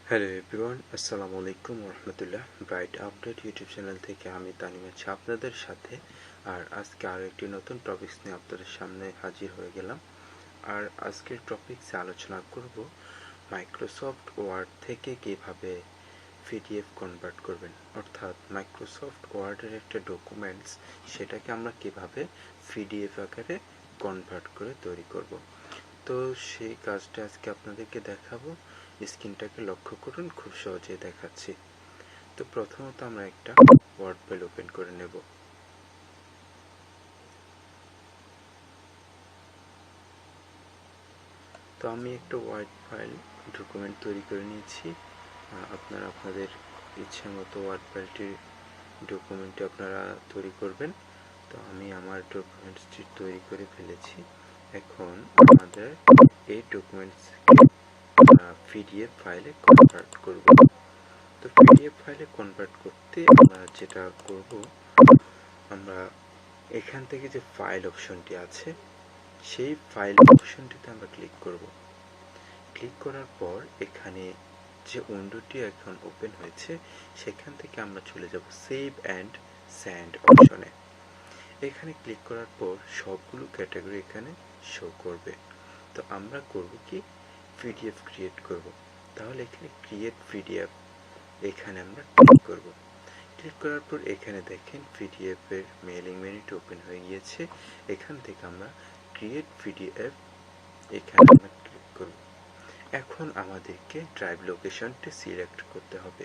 Hello everyone, আসসালামু আলাইকুম রহমতুল্লাহ। Bright update YouTube channel থেকে আমি তানিম আছি আপনাদের সাথে। আর আজকে আরও একটি নতুন টপিকস নিয়ে আপনাদের সামনে হাজির হয়ে গেলাম। আর আজকের টপিকসে আলোচনা করব মাইক্রোসফট ওয়ার্ড থেকে কিভাবে পিডিএফ কনভার্ট করবেন, অর্থাৎ মাইক্রোসফট ওয়ার্ডের একটা ডকুমেন্টস সেটাকে আমরা কিভাবে পিডিএফ আকারে কনভার্ট করে তৈরি করব। তো সেই কাজটা আজকে আপনাদেরকে দেখাবো। স্ক্রিনটাকে লক্ষ্য করুন, খুব সহজেই দেখাচ্ছি। তো প্রথমত আমরা একটা ওয়ার্ড ফাইল ওপেন করে নেব। তো আমি একটা ওয়ার্ড ফাইল ডকুমেন্ট তৈরি করে নিয়েছি। আপনারা আপনাদের ইচ্ছা মতো ওয়ার্ড ফাইলটির ডকুমেন্টটি আপনারা তৈরি করবেন। তো আমি আমার ডকুমেন্টসটি তৈরি করে ফেলেছি। এখন আমাদের এই ডকুমেন্টস পিডিএফ ফাইলে কনভার্ট করব। তো পিডিএফ ফাইলে কনভার্ট করতে আমরা যেটা করব, আমরা এখান থেকে যে ফাইল অপশনটি আছে সেই ফাইল অপশনটিতে আমরা ক্লিক করব। ক্লিক করার পর এখানে যে উইন্ডোটি এখন ওপেন হয়েছে সেখান থেকে আমরা চলে যাব সেভ অ্যান্ড সেন্ড অপশনে। এখানে ক্লিক করার পর সবগুলো ক্যাটাগরি এখানে শো করবে। তো আমরা করব কি, পিডিএফ ক্রিয়েট করব। তাহলে এখানে ক্রিয়েট পিডিএফ এখানে আমরা ক্লিক করব। ক্লিক করার পর এখানে দেখেন পিডিএফ এর মেইলিং মেনুটি ওপেন হয়ে গিয়েছে। এখান থেকে আমরা ক্রিয়েট পিডিএফ এখানে আমরা ক্লিক করব। এখন আমাদেরকে ড্রাইভ লোকেশনটি সিলেক্ট করতে হবে।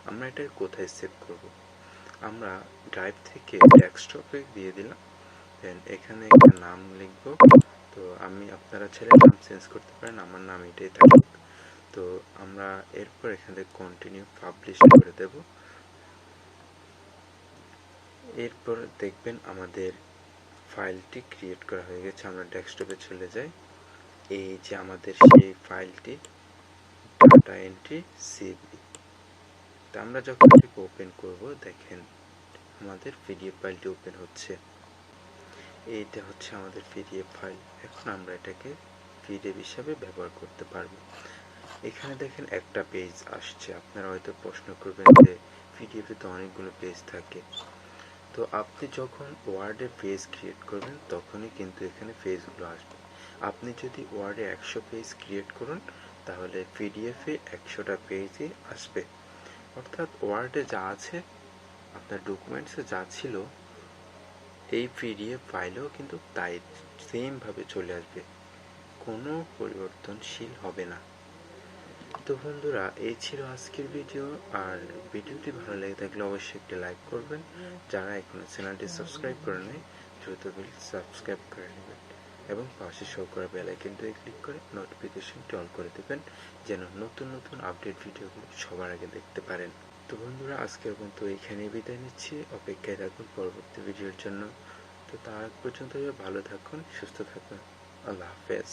আমরা এটা কোথায় সেভ করব, আমরা ড্রাইভ থেকে ডেস্কটপে দিয়ে দিলাম। দেন এখানে একটা নাম লিখব। তো আপনারা ছেলে নাম চেঞ্জ করতে পারেন, আমার নাম এটাই থাকুক। তো আমরা এরপর এখানে কন্টিনিউ পাবলিশ করে দেব। এরপর দেখবেন আমাদের ফাইলটি ক্রিয়েট করা হয়ে গেছে। আমরা ডেস্কটপে চলে যাই। এই যে আমাদের সেই ফাইলটি ডাটা এন্ট্রি সিভি। তা আমরা যখন এটাকে ওপেন করব, দেখেন আমাদের পিডিএফ ফাইলটি ওপেন হচ্ছে। এইটা হচ্ছে আমাদের পিডিএফ ফাইল। এখন আমরা এটাকে পিডিএফ হিসাবে ব্যবহার করতে পারবো। এখানে দেখেন একটা পেজ আসছে। আপনারা হয়তো প্রশ্ন করবেন যে পিডিএফে তো অনেকগুলো পেজ থাকে। তো আপনি যখন ওয়ার্ডে পেজ ক্রিয়েট করবেন তখনই কিন্তু এখানে পেজগুলো আসবে। আপনি যদি ওয়ার্ডে 100 পেজ ক্রিয়েট করুন তাহলে পিডিএফে 100টা পেজই আসবে। অর্থাৎ ওয়ার্ডে যা আছে, আপনার ডকুমেন্টসে যা ছিল, এই পিডিএফ ফাইলেও কিন্তু তাই সেমভাবে চলে আসবে, কোনো পরিবর্তনশীল হবে না। তো বন্ধুরা, এই ছিল আজকের ভিডিও। আর ভিডিওটি ভালো লেগে থাকলে অবশ্যই একটি লাইক করবেন। যারা এখনো চ্যানেলটি সাবস্ক্রাইব করে নেয় দ্রুত সাবস্ক্রাইব করে নেবেন এবং পাশে শো করা বেল আইকনটি ক্লিক করে নোটিফিকেশনটি অন করে দেবেন, যেন নতুন নতুন আপডেট ভিডিওগুলো সবার আগে দেখতে পারেন। তো বন্ধুরা, আজকের মতো এখানেই বিদায় নিচ্ছি। অপেক্ষায় থাকুন পরবর্তী ভিডিওর জন্য। তো তার পর্যন্ত ভালো থাকুন, সুস্থ থাকুন। আল্লাহ হাফেজ।